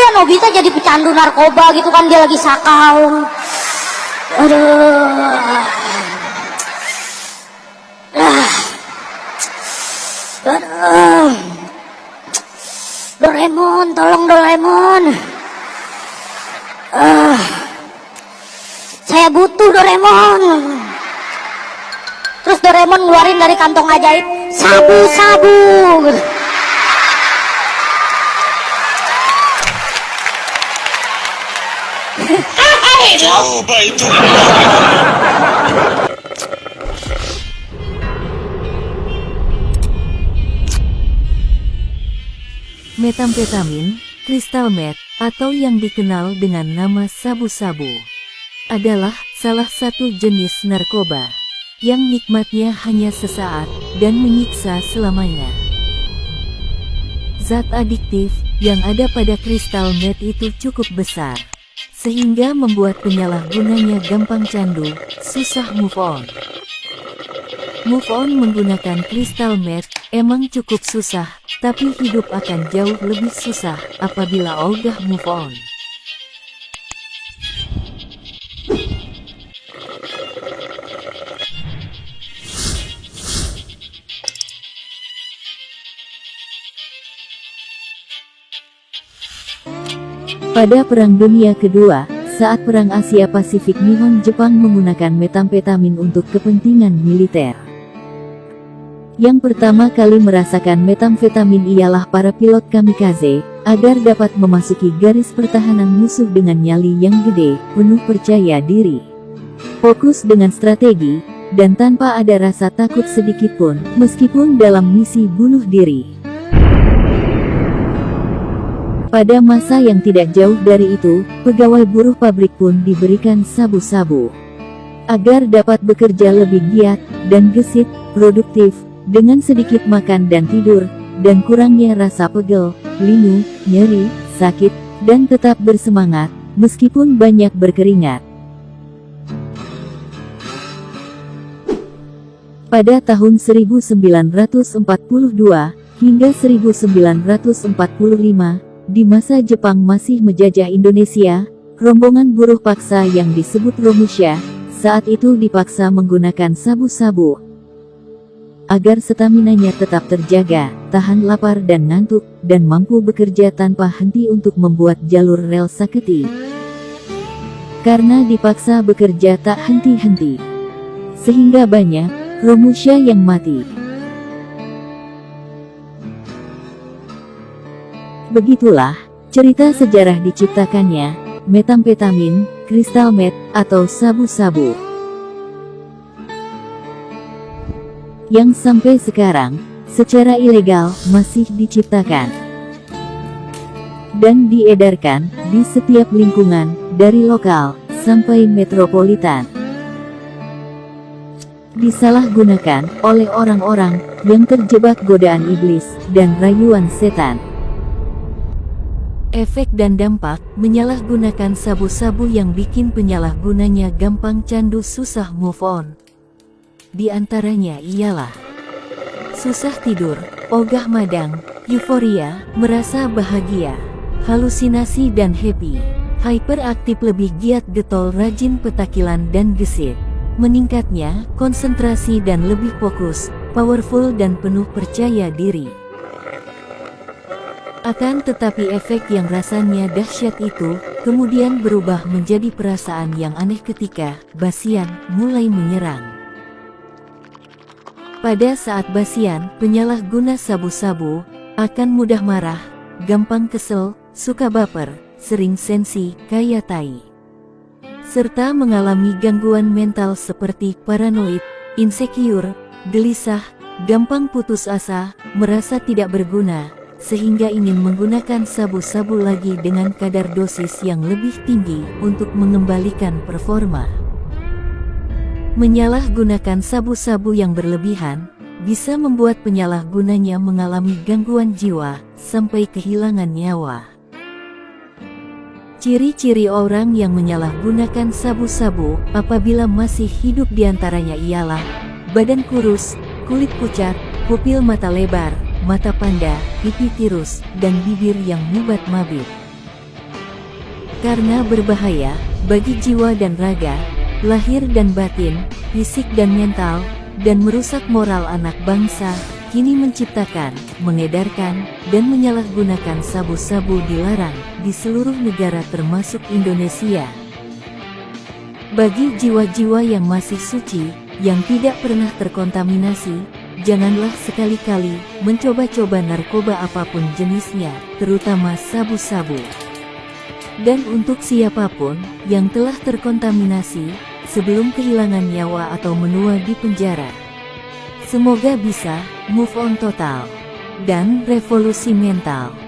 ya Nobita jadi pecandu narkoba gitu kan, dia lagi sakau. Aduh. Aduh. Doraemon, tolong Doraemon. Saya butuh Doraemon. Terus Doraemon ngeluarin dari kantong ajaib sabu-sabu. Coba itu. Metamfetamin, crystal meth, atau yang dikenal dengan nama sabu-sabu, adalah salah satu jenis narkoba yang nikmatnya hanya sesaat dan menyiksa selamanya. Zat adiktif yang ada pada crystal meth itu cukup besar, sehingga membuat penyalahgunanya gampang candu, susah move on. Move on menggunakan crystal meth emang cukup susah, tapi hidup akan jauh lebih susah apabila udah move on. Pada Perang Dunia Kedua, saat Perang Asia Pasifik, Nihon Jepang menggunakan metamfetamin untuk kepentingan militer. Yang pertama kali merasakan metamfetamin ialah para pilot kamikaze, agar dapat memasuki garis pertahanan musuh dengan nyali yang gede, penuh percaya diri, fokus dengan strategi, dan tanpa ada rasa takut sedikitpun, meskipun dalam misi bunuh diri. Pada masa yang tidak jauh dari itu, pegawai buruh pabrik pun diberikan sabu-sabu, agar dapat bekerja lebih giat dan gesit, produktif, dengan sedikit makan dan tidur, dan kurangnya rasa pegel, linu, nyeri, sakit, dan tetap bersemangat, meskipun banyak berkeringat. Pada tahun 1942 hingga 1945, di masa Jepang masih menjajah Indonesia, rombongan buruh paksa yang disebut Romusha, saat itu dipaksa menggunakan sabu-sabu, agar staminanya tetap terjaga, tahan lapar dan ngantuk, dan mampu bekerja tanpa henti untuk membuat jalur rel Saketi. Karena dipaksa bekerja tak henti-henti, sehingga banyak Romusha yang mati. Begitulah cerita sejarah diciptakannya metamfetamin, crystal meth, atau sabu-sabu, yang sampai sekarang secara ilegal masih diciptakan dan diedarkan di setiap lingkungan, dari lokal sampai metropolitan. Disalahgunakan oleh orang-orang yang terjebak godaan iblis dan rayuan setan. Efek dan dampak menyalahgunakan sabu-sabu yang bikin penyalahgunanya gampang candu, susah move on. Di antaranya ialah susah tidur, ogah madang, euforia, merasa bahagia, halusinasi dan happy, hyperaktif, lebih giat, getol, rajin, petakilan dan gesit, meningkatnya konsentrasi dan lebih fokus, powerful dan penuh percaya diri. Akan tetapi efek yang rasanya dahsyat itu, kemudian berubah menjadi perasaan yang aneh ketika basian mulai menyerang. Pada saat basian, penyalahguna sabu-sabu akan mudah marah, gampang kesel, suka baper, sering sensi, kaya tai, serta mengalami gangguan mental seperti paranoid, insecure, gelisah, gampang putus asa, merasa tidak berguna, sehingga ingin menggunakan sabu-sabu lagi dengan kadar dosis yang lebih tinggi untuk mengembalikan performa. Menyalahgunakan sabu-sabu yang berlebihan bisa membuat penyalahgunanya mengalami gangguan jiwa sampai kehilangan nyawa. Ciri-ciri orang yang menyalahgunakan sabu-sabu apabila masih hidup diantaranya ialah badan kurus, kulit pucat, pupil mata lebar, mata panda, pipi tirus, dan bibir yang mubat mabit. karena berbahaya bagi jiwa dan raga, lahir dan batin, fisik dan mental, dan merusak moral anak bangsa. Kini menciptakan, mengedarkan, dan menyalahgunakan sabu-sabu dilarang di seluruh negara termasuk Indonesia. Bagi jiwa-jiwa yang masih suci, yang tidak pernah terkontaminasi, janganlah sekali-kali mencoba-coba narkoba apapun jenisnya, terutama sabu-sabu. Dan untuk siapapun yang telah terkontaminasi, sebelum kehilangan nyawa atau menua di penjara, semoga bisa move on total dan revolusi mental.